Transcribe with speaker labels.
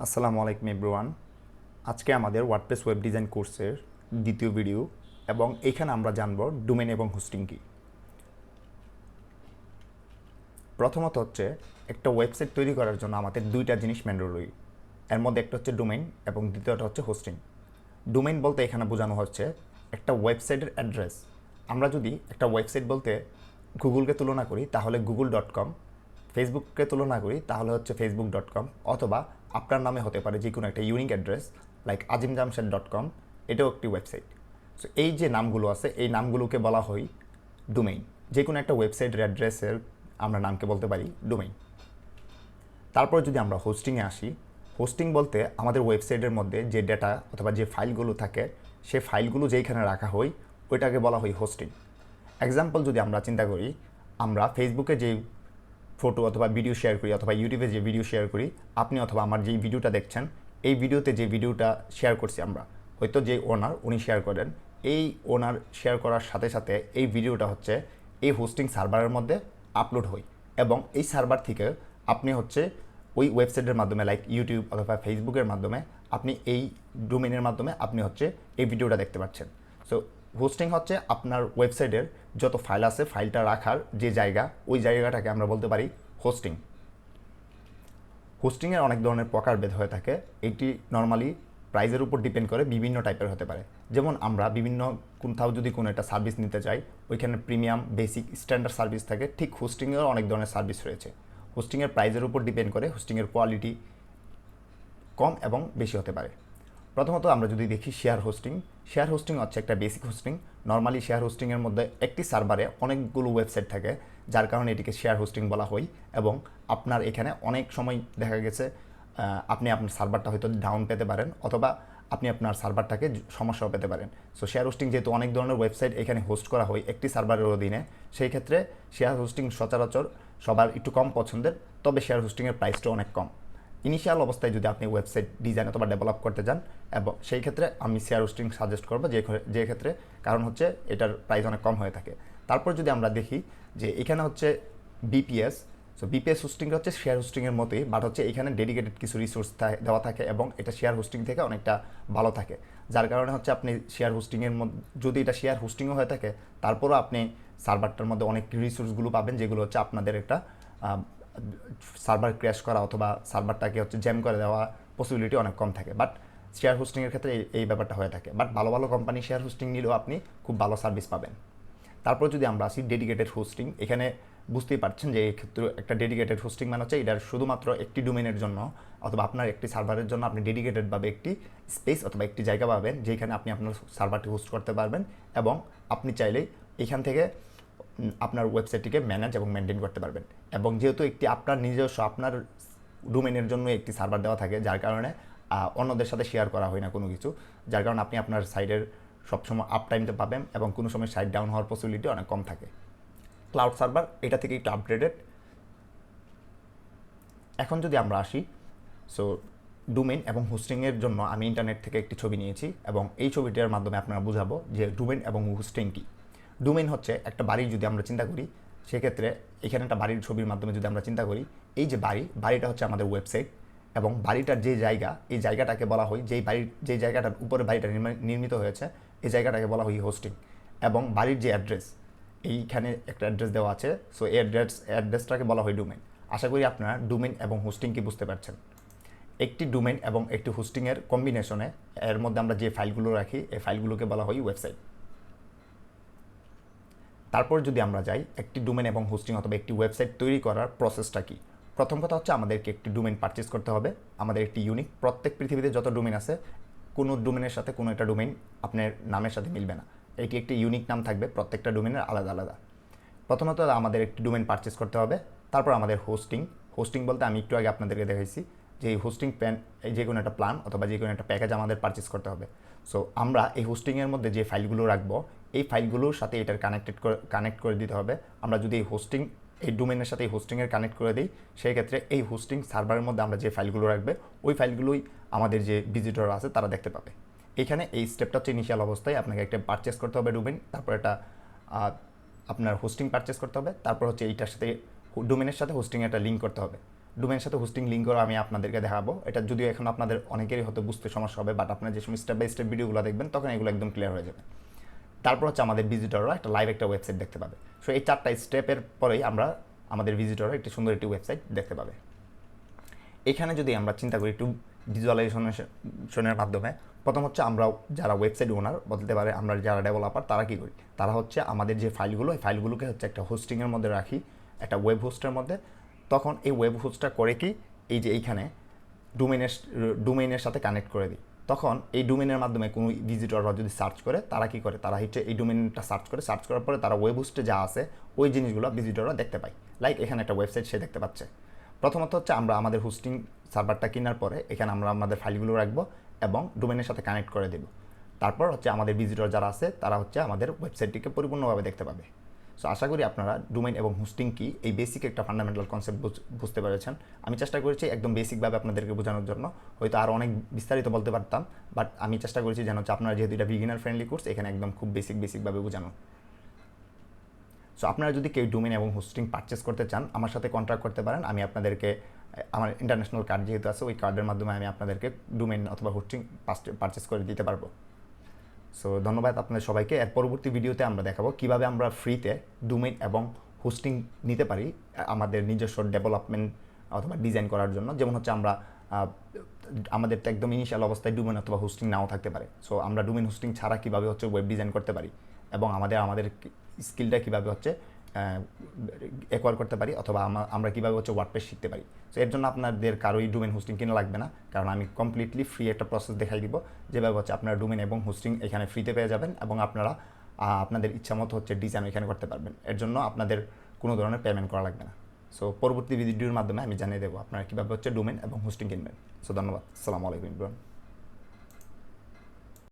Speaker 1: আসসালামু আলাইকুম এভরিওয়ান। আজকে আমাদের ওয়ার্ডপ্রেস ওয়েব ডিজাইন কোর্সের দ্বিতীয় ভিডিও এবং এখানে আমরা জানব ডোমেন এবং হোস্টিং কি। প্রথমত হচ্ছে একটা ওয়েবসাইট তৈরি করার জন্য আমাদের দুইটা জিনিস ম্যান্ডেটরি। এর মধ্যে একটা হচ্ছে ডোমেইন এবং দ্বিতীয়টা হচ্ছে হোস্টিং। ডোমেইন বলতে এখানে বোঝানো হচ্ছে একটা ওয়েবসাইটের অ্যাড্রেস। আমরা যদি একটা ওয়েবসাইট বলতে গুগলকে তুলনা করি তাহলে google.com, ফেসবুককে তুলনা করি তাহলে হচ্ছে facebook.com, অথবা আপনার নামে হতে পারে যে কোনো একটা ইউনিক অ্যাড্রেস লাইক azimjamshed.com, এটাও একটি ওয়েবসাইট। সো এই যে নামগুলো আছে এই নামগুলোকে বলা হয় ডোমেইন। যে কোনো একটা ওয়েবসাইটের অ্যাড্রেসের আমরা নামকে বলতে পারি ডোমেইন। তারপর যদি আমরা হোস্টিংয়ে আসি, হোস্টিং বলতে আমাদের ওয়েবসাইটের মধ্যে যে ডেটা অথবা যে ফাইলগুলো থাকে সেই ফাইলগুলো যেইখানে রাখা হয় ওইটাকে বলা হয় হোস্টিং। এক্সাম্পল যদি আমরা চিন্তা করি, আমরা ফেসবুকে যে ফটো অথবা ভিডিও শেয়ার করি অথবা ইউটিউবে যে ভিডিও শেয়ার করি, আপনি অথবা আমার যেই ভিডিওটা দেখছেন এই ভিডিওতে যে ভিডিওটা শেয়ার করছি আমরা, হয়তো যে ওনার উনি শেয়ার করেন, এই ওনার শেয়ার করার সাথে সাথে এই ভিডিওটা হচ্ছে এই হোস্টিং সার্ভারের মধ্যে আপলোড হয় এবং এই সার্ভার থেকে আপনি হচ্ছে ওই ওয়েবসাইটের মাধ্যমে লাইক ইউটিউব অথবা ফেসবুকের মাধ্যমে আপনি এই ডোমেইনের মাধ্যমে আপনি হচ্ছে এই ভিডিওটা দেখতে পাচ্ছেন। সো হোস্টিং হচ্ছে আপনার ওয়েবসাইটের যত ফাইল আছে ফাইলটা রাখার যে জায়গা, ওই জায়গাটাকে আমরা বলতে পারি হোস্টিং। হোস্টিংয়ের অনেক ধরনের প্রকারভেদ হয়ে থাকে। এটি নর্মালি প্রাইসের উপর ডিপেন্ড করে বিভিন্ন টাইপের হতে পারে। যেমন আমরা বিভিন্ন কোথাও যদি কোনো একটা সার্ভিস নিতে চাই, ওইখানে প্রিমিয়াম, বেসিক, স্ট্যান্ডার্ড সার্ভিস থাকে। ঠিক হোস্টিংয়েরও অনেক ধরনের সার্ভিস রয়েছে। হোস্টিংয়ের প্রাইসের উপর ডিপেন্ড করে হোস্টিংয়ের কোয়ালিটি কম এবং বেশি হতে পারে। প্রথমত আমরা যদি দেখি শেয়ার হোস্টিং। শেয়ার হোস্টিং হচ্ছে একটা বেসিক হোস্টিং। নর্মালি শেয়ার হোস্টিংয়ের মধ্যে একটি সার্ভারে অনেকগুলো ওয়েবসাইট থাকে, যার কারণে এটিকে শেয়ার হোস্টিং বলা হয়। এবং আপনার এখানে অনেক সময় দেখা গেছে আপনি আপনার সার্ভারটা হয়তো ডাউন পেতে পারেন অথবা আপনি আপনার সার্ভারটাকে সমস্যাও পেতে পারেন। সো শেয়ার হোস্টিং যেহেতু অনেক ধরনের ওয়েবসাইট এখানে হোস্ট করা হয় একটি সার্ভারের অধীনে, সেই ক্ষেত্রে শেয়ার হোস্টিং সচরাচর সবার একটু কম পছন্দের, তবে শেয়ার হোস্টিংয়ের প্রাইসটা অনেক কম। ইনিশিয়াল অবস্থায় যদি আপনি ওয়েবসাইট ডিজাইন অথবা ডেভেলপ করতে চান, এবং সেই ক্ষেত্রে আমি শেয়ার হোস্টিং সাজেস্ট করবো যে ক্ষেত্রে, কারণ হচ্ছে এটার প্রাইস অনেক কম হয়ে থাকে। তারপর যদি আমরা দেখি যে এখানে হচ্ছে বিপিএস। সো বিপিএস হোস্টিংটা হচ্ছে শেয়ার হোস্টিংয়ের মতোই, বাট হচ্ছে এখানে ডেডিকেটেড কিছু রিসোর্স দেওয়া থাকে এবং এটা শেয়ার হোস্টিং থেকে অনেকটা ভালো থাকে। যার কারণে হচ্ছে আপনি শেয়ার হোস্টিংয়ের মধ্যে, যদি এটা শেয়ার হোস্টিংও হয়ে থাকে, তারপরও আপনি সার্ভারটার মধ্যে অনেক রিসোর্সগুলো পাবেন যেগুলো হচ্ছে আপনাদের একটা সার্ভার ক্র্যাশ করা অথবা সার্ভারটাকে হচ্ছে জ্যাম করে দেওয়া পসিবিলিটি অনেক কম থাকে। বাট শেয়ার হোস্টিংয়ের ক্ষেত্রে এই ব্যাপারটা হয়ে থাকে। বাট ভালো ভালো কোম্পানি শেয়ার হোস্টিং নিলেও আপনি খুব ভালো সার্ভিস পাবেন। তারপর যদি আমরা আসি ডেডিকেটেড হোস্টিং, এখানে বুঝতেই পারছেন যে এই ক্ষেত্রে একটা ডেডিকেটেড হোস্টিং মানে হচ্ছে এটার শুধুমাত্র একটি ডোমেনের জন্য অথবা আপনার একটি সার্ভারের জন্য আপনি ডেডিকেটেডভাবে একটি স্পেস অথবা একটি জায়গা পাবেন যেখানে আপনি আপনার সার্ভারটি হোস্ট করতে পারবেন এবং আপনি চাইলেই এখান থেকে আপনার ওয়েবসাইটটিকে ম্যানেজ এবং মেনটেন করতে পারবেন। এবং যেহেতু একটি আপনার নিজস্ব আপনার ডোমেনের জন্য একটি সার্ভার দেওয়া থাকে, যার কারণে অন্যদের সাথে শেয়ার করা হয় না কোনো কিছু, যার কারণে আপনি আপনার সাইটের সবসময় আপ টাইমটা পাবেন এবং কোনো সময় সাইট ডাউন হওয়ার পসিবিলিটি অনেক কম থাকে। ক্লাউড সার্ভার এটা থেকে একটু আপগ্রেডেড। এখন যদি আমরা আসি, সো ডোমেইন এবং হোস্টিংয়ের জন্য আমি ইন্টারনেট থেকে একটি ছবি নিয়েছি এবং এই ছবিটার মাধ্যমে আপনারা বুঝাবো যে ডোমেইন এবং হোস্টিং কী। ডোমেইন হচ্ছে একটা বাড়ির, যদি আমরা চিন্তা করি সেক্ষেত্রে এখানে একটা বাড়ির ছবির মাধ্যমে যদি আমরা চিন্তা করি, এই যে বাড়িটা হচ্ছে আমাদের ওয়েবসাইট এবং বাড়িটার যে জায়গা, এই জায়গাটাকে বলা হয়, যে জায়গাটার উপরে বাড়িটা নির্মিত হয়েছে এই জায়গাটাকে বলা হয় হোস্টিং। এবং বাড়ির যে অ্যাড্রেস, এইখানে একটা অ্যাড্রেস দেওয়া আছে, সো এই অ্যাড্রেসটাকে বলা হয় ডোমেইন। আশা করি আপনারা ডোমেইন এবং হোস্টিং কি বুঝতে পারছেন। একটি ডোমেইন এবং একটি হোস্টিংয়ের কম্বিনেশনে এর মধ্যে আমরা যে ফাইলগুলো রাখি এই ফাইলগুলোকে বলা হয় ওয়েবসাইট। তারপর যদি আমরা যাই একটি ডোমেন এবং হোস্টিং অথবা একটি ওয়েবসাইট তৈরি করার প্রসেসটা কী। প্রথম কথা হচ্ছে আমাদেরকে একটি ডোমেন পারচেস করতে হবে। আমাদের একটি ইউনিক, প্রত্যেক পৃথিবীতে যত ডোমেন আছে কোনো ডোমেনের সাথে কোনো একটা ডোমেন আপনার নামের সাথে মিলবে না, এটি একটি ইউনিক নাম থাকবে, প্রত্যেকটা ডোমেনের আলাদা আলাদা। প্রথমত আমাদের একটি ডোমেন পারচেস করতে হবে। তারপর আমাদের হোস্টিং বলতে আমি একটু আগে আপনাদেরকে দেখাইছি যে এই হোস্টিং যে কোনো একটা প্ল্যান অথবা যে কোনো একটা প্যাকেজ আমাদের পারচেস করতে হবে। সো আমরা এই হোস্টিংয়ের মধ্যে যে ফাইলগুলো রাখবো এই ফাইলগুলোর সাথে এটার কানেক্ট করে দিতে হবে। আমরা যদি এই ডোমেনের সাথে এই হোস্টিংয়ের কানেক্ট করে দিই, সেই ক্ষেত্রে এই হোস্টিং সার্ভারের মধ্যে আমরা যে ফাইলগুলো রাখবে ওই ফাইলগুলোই আমাদের যে ভিজিটর আছে তারা দেখতে পাবে। এখানে এই স্টেপটা হচ্ছে ইনিশিয়াল অবস্থায় আপনাকে একটা পারচেস করতে হবে ডোমেন, তারপর এটা আপনার হোস্টিং পারচেস করতে হবে, তারপর হচ্ছে এইটার সাথে ডোমেনের সাথে হোস্টিং একটা লিঙ্ক করতে হবে। ডোমেনের সাথে হোস্টিং লিঙ্ক করে আমি আপনাদেরকে দেখাবো। এটা যদিও এখন আপনাদের অনেকেরই হয়তো বুঝতে সমস্যা হবে, বাট আপনারা যে সময় স্টেপ বাই স্টেপ ভিডিওগুলো দেখবেন তখন এগুলো একদম ক্লিয়ার হয়ে যাবে। তারপর হচ্ছে আমাদের ভিজিটররা একটা লাইভ একটা ওয়েবসাইট দেখতে পাবে। সো এই 4টা স্টেপের পরেই আমাদের ভিজিটররা একটি সুন্দর একটি ওয়েবসাইট দেখতে পাবে। এখানে যদি আমরা চিন্তা করি একটু ভিজুয়ালাইজেশনের মাধ্যমে, প্রথম হচ্ছে আমরা যারা ওয়েবসাইট ওনার বলতে পারে, আমরা যারা ডেভেলপার তারা কী করি, তারা হচ্ছে আমাদের যে ফাইলগুলো, এই ফাইলগুলোকে হচ্ছে একটা হোস্টিংয়ের মধ্যে রাখি, একটা ওয়েব হোস্টের মধ্যে। তখন এই ওয়েব হোস্টটা করে কি, এই যে এইখানে ডোমেইনের সাথে কানেক্ট করে দিই। তখন এই ডোমেইনের মাধ্যমে কোনো ভিজিটররা যদি সার্চ করে, তারা কী করে, তারা হচ্ছে এই ডোমেইনটা সার্চ করার পরে তারা ওয়েব হোস্টে যা আছে ওই জিনিসগুলো ভিজিটররা দেখতে পায়। লাইক এখানে একটা ওয়েবসাইট সে দেখতে পাচ্ছে। প্রথমত হচ্ছে আমরা আমাদের হোস্টিং সার্ভারটা কেনার পরে এখানে আমরা আমাদের ফাইলগুলো রাখবো এবং ডোমেনের সাথে কানেক্ট করে দেব। তারপর হচ্ছে আমাদের ভিজিটর যারা আছে তারা হচ্ছে আমাদের ওয়েবসাইটটিকে পরিপূর্ণভাবে দেখতে পাবে। সো আশা করি আপনারা ডোমেইন এবং হোস্টিং কি এই বেসিক একটা ফান্ডামেন্টাল কনসেপ্ট বুঝতে পেরেছেন। আমি চেষ্টা করেছি একদম বেসিকভাবে আপনাদেরকে বোঝানোর জন্য, হয়তো আরও অনেক বিস্তারিত বলতে পারতাম, বাট আমি চেষ্টা করেছি যেন হচ্ছে আপনারা, যেহেতু এটা বিগিনার ফ্রেন্ডলি কোর্স, এখানে একদম খুব বেসিকভাবে বোঝানো। সো আপনারা যদি কেউ ডোমেইন এবং হোস্টিং পারচেস করতে চান, আমার সাথে কন্ট্যাক্ট করতে পারেন। আমি আপনাদেরকে আমার ইন্টারন্যাশনাল কার্ড যেহেতু আছে, ওই কার্ডের মাধ্যমে আমি আপনাদেরকে ডোমেইন অথবা হোস্টিং পারচেস করে দিতে পারবো। সো ধন্যবাদ আপনাদের সবাইকে। এর পরবর্তী ভিডিওতে আমরা দেখাবো কীভাবে আমরা ফ্রিতে ডোমেইন এবং হোস্টিং নিতে পারি আমাদের নিজস্ব ডেভেলপমেন্ট অথবা ডিজাইন করার জন্য। যেমন হচ্ছে আমাদের তো একদম ইনিশিয়াল অবস্থায় ডোমেইন অথবা হোস্টিং নাও থাকতে পারে। সো আমরা ডোমেইন হোস্টিং ছাড়া কীভাবে হচ্ছে ওয়েব ডিজাইন করতে পারি এবং আমাদের স্কিলটা কীভাবে হচ্ছে অ্যাকোয়ার করতে পারি, অথবা আমরা কীভাবে হচ্ছে ওয়ার্ডপ্রেস শিখতে পারি। সো এর জন্য আপনাদের কারোই ডোমেইন হোস্টিং কিনা লাগবে না, কারণ আমি কমপ্লিটলি ফ্রি একটা প্রসেস দেখাই দিব, যেভাবে হচ্ছে আপনারা ডোমেইন এবং হোস্টিং এখানে ফ্রিতে পেয়ে যাবেন এবং আপনারা আপনাদের ইচ্ছা মতো হচ্ছে ডিজাইন এখানে করতে পারবেন। এর জন্য আপনাদের কোনো ধরনের পেমেন্ট করা লাগবে না। সো পরবর্তী ভিডিওর মাধ্যমে আমি জানিয়ে দেবো আপনারা কীভাবে হচ্ছে ডোমেইন এবং হোস্টিং কিনবেন। সো ধন্যবাদ। আসসালামু আলাইকুম।